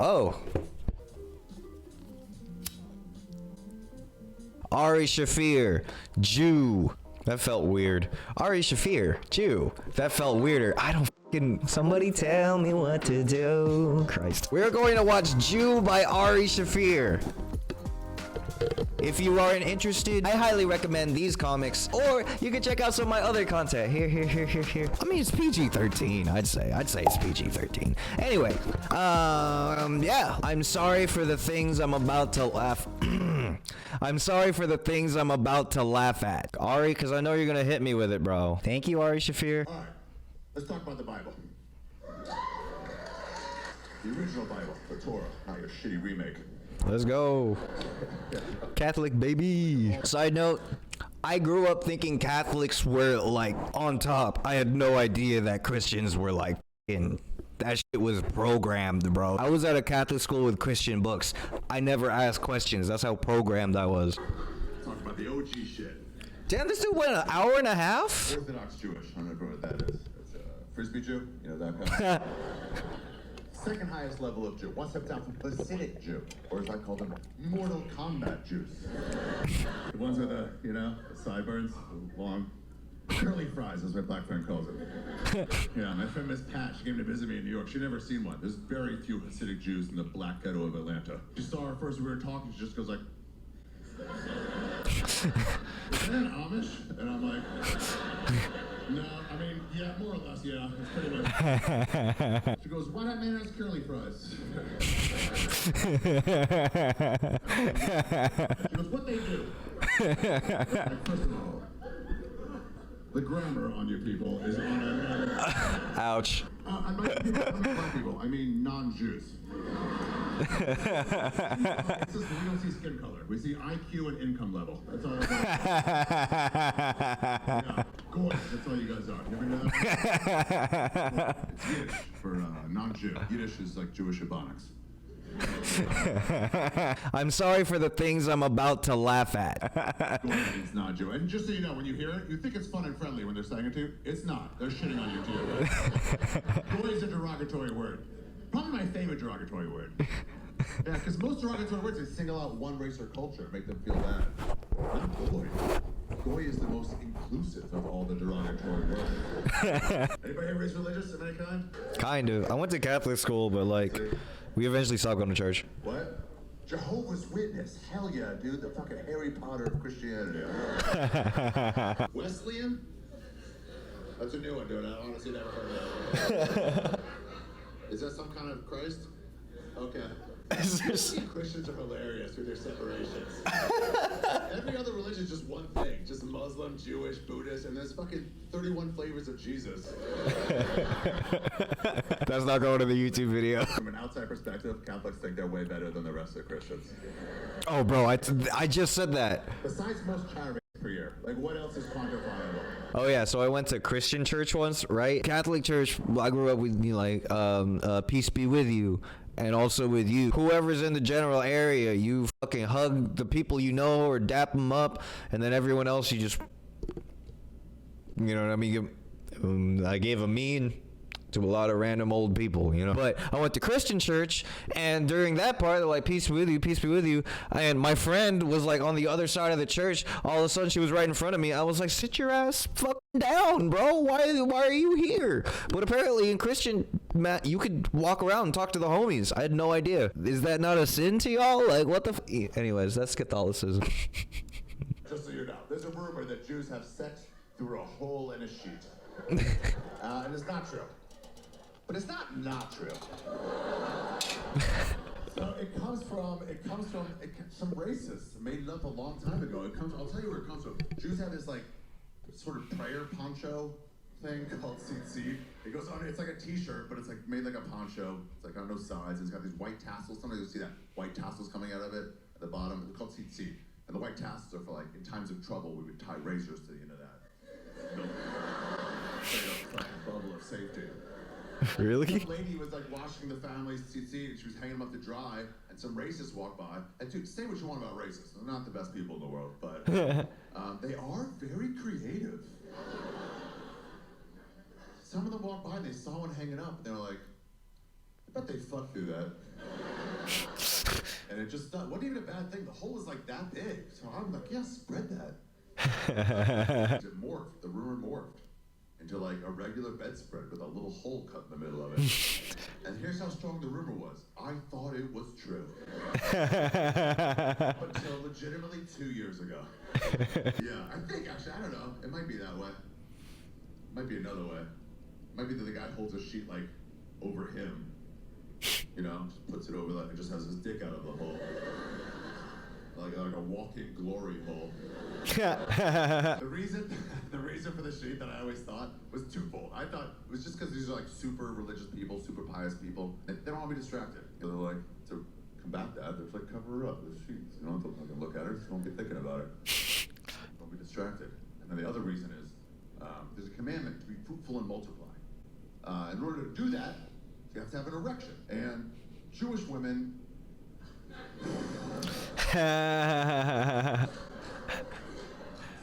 Oh. Ari Shaffir, Jew. That felt weird. Ari Shaffir, Jew. That felt weirder. I don't fucking... Somebody tell me what to do. Christ. We're going to watch Jew by Ari Shaffir. If you aren't interested, I highly recommend these comics, or you can check out some of my other content. Here. I mean, it's PG-13, I'd say it's PG-13. Anyway, yeah, I'm sorry for the things I'm about to laugh. I'm sorry for the things I'm about to laugh at. Ari, because I know you're going to hit me with it, bro. Thank you, Ari Shaffir. All right, let's talk about the Bible. The original Bible, the Torah, not your shitty remake. Let's go. Catholic baby. Side note, I grew up thinking Catholics were like on top. I had no idea that Christians were like that shit was programmed, bro. I was at a Catholic school with Christian books. I never asked questions. That's how programmed I was. Talk about the OG shit. Damn, this dude went an hour and a half? Orthodox Jewish. I don't know what that is. It's a Frisbee Jew. You know that kind of. Second highest level of Jew. One step down from Hasidic Jew, or as I call them, Mortal Kombat Jews. The ones with the, you know, the sideburns, long, curly fries, as my black friend calls it. Yeah, my friend Miss Pat, she came to visit me in New York. She'd never seen one. There's very few Hasidic Jews in the black ghetto of Atlanta. She saw her first, we were talking, she just goes like, is that an Amish? And I'm like, no, I mean, yeah, more or less, yeah, it's pretty much. She goes, why that man has curly fries? She goes, what they do? Like, first of all, the grammar on you people is on a... Ouch. I'm not black people, I mean non-Jews. We don't see skin color. We see IQ and income level. That's all. Yeah, goy, that's all you guys are. You ever know that? It's Yiddish for non-Jew. Yiddish is like Jewish Ebonics. I'm sorry for the things I'm about to laugh at. Goy means non-Jew. And just so you know, when you hear it, you think it's fun and friendly when they're saying it to you. It's not. They're shitting on you too. Goy is a derogatory word. Probably my favorite derogatory word. Yeah, because most derogatory words, they single out one race or culture, make them feel bad. Not goy. Goy is the most inclusive of all the derogatory words. Anybody here raised religious of any kind? Kind of. I went to Catholic school, but like, we eventually stopped going to church. What? Jehovah's Witness. Hell yeah, dude. The fucking Harry Potter of Christianity. Wesleyan? That's a new one, dude. I honestly never heard of that. Is that some kind of Christ? Okay. Christians are hilarious with their separations. Every other religion is just one thing. Just Muslim, Jewish, Buddhist, and there's fucking 31 flavors of Jesus. That's not going to the YouTube video. From an outside perspective, Catholics think they're way better than the rest of the Christians. Oh, bro, I just said that. Besides most charities per year, like what else is quantifiable? Oh yeah, so I went to Christian church once, right? Catholic church, I grew up with, you know, like, peace be with you, and also with you. Whoever's in the general area, you fucking hug the people you know or dap them up, and then everyone else you just, you know what I mean? I gave a mean to a lot of random old people, you know. But I went to Christian church, and during that part, they're like, peace be with you. And my friend was like on the other side of the church. All of a sudden, she was right in front of me. I was like, sit your ass fucking down, bro. Why are you here? But apparently in Christian, Matt, you could walk around and talk to the homies. I had no idea. Is that not a sin to y'all? Like, what the anyways, that's Catholicism. Just so you know, there's a rumor that Jews have sex through a hole in a sheet. And it's not true. But it's not true. So it comes from some racists made it up a long time ago. I'll tell you where it comes from. Jews have this like sort of prayer poncho thing called tzitzit. It goes on, it's like a t-shirt, but it's like made like a poncho. It's like on no sides. It's got these white tassels. Sometimes you'll see that white tassels coming out of it at the bottom. It's called tzitzit. And the white tassels are for like, in times of trouble, we would tie razors to the end of that. Straight up bubble of safety. Really? Some lady was like washing the family's tzitzit, and she was hanging them up to dry, and some racists walked by. And dude, say what you want about racists. They're not the best people in the world, but they are very creative. Some of them walked by and they saw one hanging up, and they were like, I bet they fucked through that. And it just wasn't even a bad thing. The hole was like that big. So I'm like, yeah, spread that. It morphed. The rumor morphed into like a regular bedspread with a little hole cut in the middle of it. And here's how strong the rumor was. I thought it was true. Until legitimately 2 years ago. Yeah, I think actually, I don't know. It might be that way. Might be another way. Might be that the guy holds a sheet like over him. You know, just puts it over that and just has his dick out of the hole. Like a walk-in glory hole. The reason for the sheet that I always thought was twofold. I thought it was just because these are like super religious people, super pious people. They don't want to be distracted. They're like, to combat that, they're like, cover her up with sheets. You don't have to fucking look at her, just don't be thinking about it. Don't be distracted. And then the other reason is, there's a commandment to be fruitful and multiply. In order to do that, you have to have an erection. And Jewish women... That's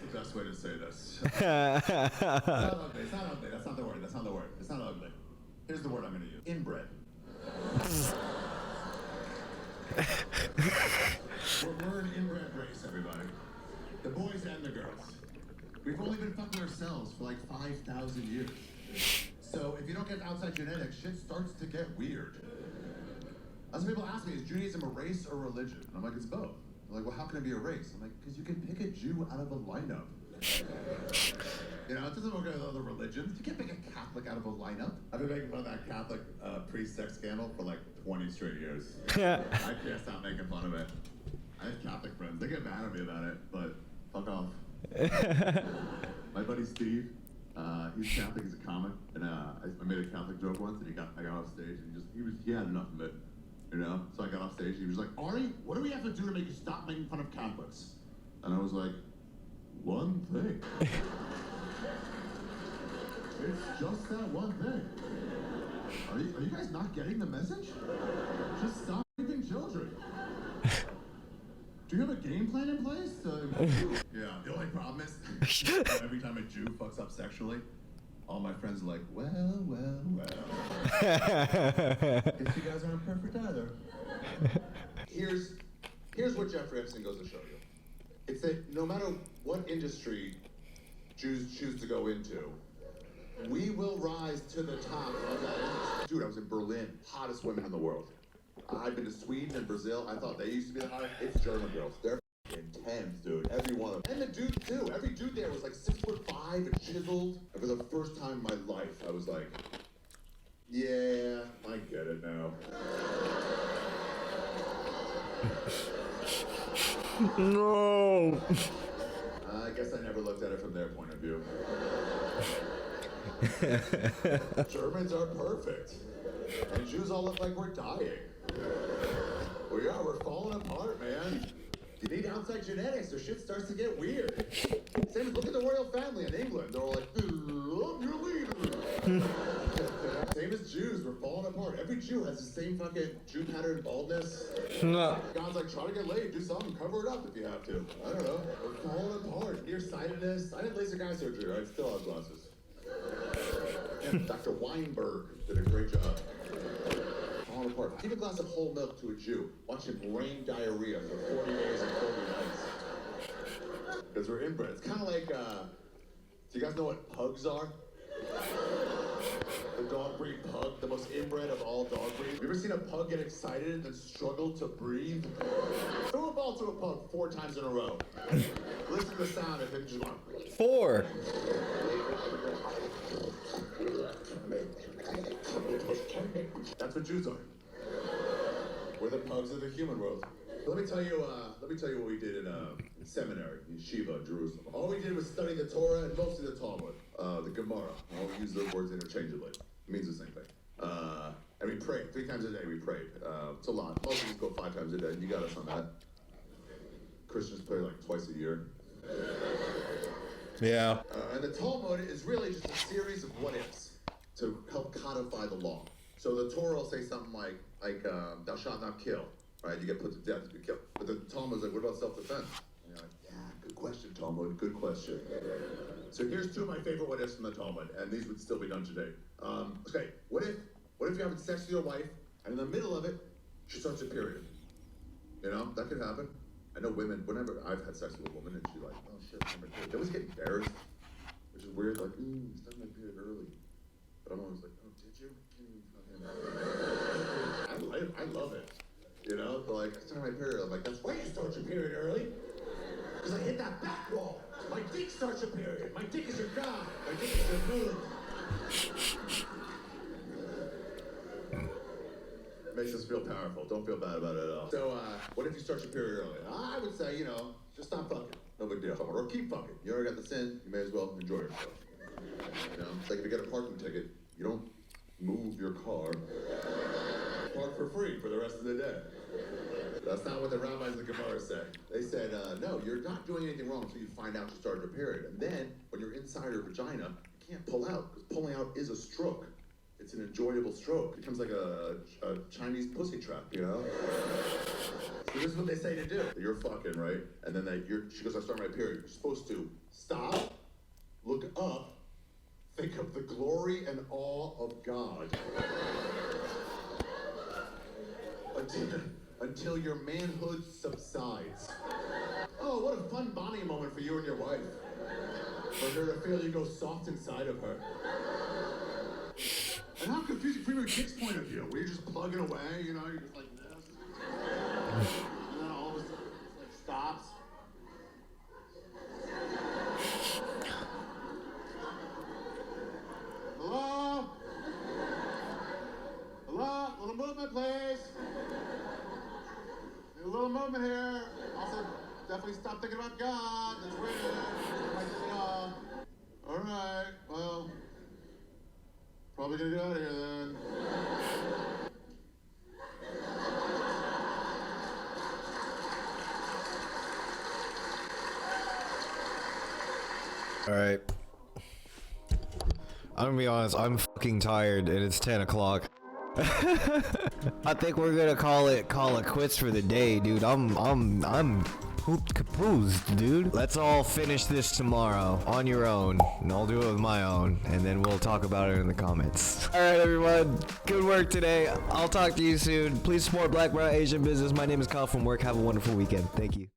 the best way to say this. It's not ugly. It's not ugly. That's not the word. That's not the word. It's not ugly. Here's the word I'm going to use. Inbred. We're an inbred race, everybody. The boys and the girls. We've only been fucking ourselves for like 5,000 years. So if you don't get outside genetics, shit starts to get weird. As people ask me, is Judaism a race or religion? And I'm like, it's both. They're like, well, how can it be a race? I'm like, because you can pick a Jew out of a lineup. You know, it doesn't work with other religions. You can't pick a Catholic out of a lineup. I've been making fun of that Catholic pre-sex scandal for like 20 straight years. I can't stop making fun of it. I have Catholic friends. They get mad at me about it, but fuck off. My buddy Steve, he's Catholic, he's a comic, and I made a Catholic joke once, and I got off stage, and he had enough of it, you know? So I got off stage, and he was like, Ari, what do we have to do to make you stop making fun of Catholics? And I was like, one thing. It's just that one thing. Are you guys not getting the message? Just stop raping children. Do you have a game plan in place? Yeah, the only problem is every time a Jew fucks up sexually, all my friends are like, well. Guess you guys aren't perfect either. Here's what Jeffrey Epstein goes to show you. It's that no matter what industry Jews choose to go into, we will rise to the top of that industry. Dude, I was in Berlin, hottest women in the world. I've been to Sweden and Brazil. I thought they used to be the hottest. It's German girls. They're intense, dude. Every one of them. And the dudes too. Every dude there was like 6'5" and chiseled. And for the first time in my life, I was like, yeah, I get it now. No. I guess I never looked at it from their point of view. Germans are perfect. And Jews all look like we're dying. Well, yeah, we're falling apart, man. You need outside genetics or shit starts to get weird. Same as look at the royal family in England. They're all like, I'm your leader. Same as Jews, we're falling apart. Every Jew has the same fucking Jew pattern baldness. No. God's like, try to get laid, do something, cover it up if you have to. I don't know. We're falling apart. Nearsightedness. I did LASIK eye surgery, right? Still have glasses. And Dr. Weinberg did a great job. Falling apart. Give a glass of whole milk to a Jew. Watch him brain diarrhea for 40 days and 40 nights. Because we're inbred. It's kind of like, do you guys know what pugs are? The dog breed pug, the most inbred of all dog breeds. Have you ever seen a pug get excited and then struggle to breathe? Throw a ball to a pug 4 times in a row. Listen to the sound if it just went. 4. That's what Jews are. We're the pugs of the human world. Let me tell you what we did in seminary in Shiva, Jerusalem. All we did was study the Torah and mostly the Talmud, the Gemara. I always use those words interchangeably. It means the same thing. And we prayed 3 times a day. We prayed. It's a lot. Most of us go 5 times a day. You got us on that. Christians pray like twice a year. Yeah. And the Talmud is really just a series of what ifs to help codify the law. So the Torah will say something like thou shalt not kill, right? You get put to death if you kill. But the Talmud is like, what about self-defense? And you're like, yeah, good question, Talmud, good question. So here's 2 of my favorite what ifs from the Talmud, and these would still be done today. Okay, what if you're having sex with your wife, and in the middle of it, she starts a period? You know, that could happen. I know women, whenever I've had sex with a woman and she's like, oh shit, I'm my period. They always get embarrassed, which is weird, like, ooh, started my period early. But I'm always like, oh, did you? I love it. You know, but like, I started my period. I'm like, that's why you start your period early. Because I hit that back wall. My dick starts your period. My dick is your god. My dick is your moon. Makes us feel powerful. Don't feel bad about it at all. So, what if you start your period early? I would say, you know, just stop fucking. No big deal. Or keep fucking. You already got the sin. You may as well enjoy yourself. You know, it's like if you get a parking ticket, you don't move your car. Park for free for the rest of the day. That's not what the rabbis of the Gemara said. They said, no, you're not doing anything wrong until you find out you started your period. And then, when you're inside your vagina, you can't pull out, because pulling out is a stroke. It's an enjoyable stroke. It becomes like a Chinese pussy trap, you know? So this is what they say to do. You're fucking, right? And then she goes, I start my period. You're supposed to stop, look up, think of the glory and awe of God. Until your manhood subsides. Oh, what a fun bonding moment for you and your wife. For her to feel you go soft inside of her. And how confusing from your kid's point of view, where you're just plugging away, you know, you're just like this. And then all of a sudden it like stops. Hello? Hello? Little movement, please. A little movement here. Also, definitely stop thinking about God. That's weird. All right. Well, probably gonna get out of here then. All right. I'm gonna be honest. I'm fucking tired, and it's 10 o'clock. I think we're gonna call it quits for the day, dude. I'm pooped capoosed, dude. Let's all finish this tomorrow on your own, and I'll do it with my own, and then we'll talk about it in the comments. All right, everyone. Good work today. I'll talk to you soon. Please support Black Brown Asian business. My name is Kyle from work. Have a wonderful weekend. Thank you.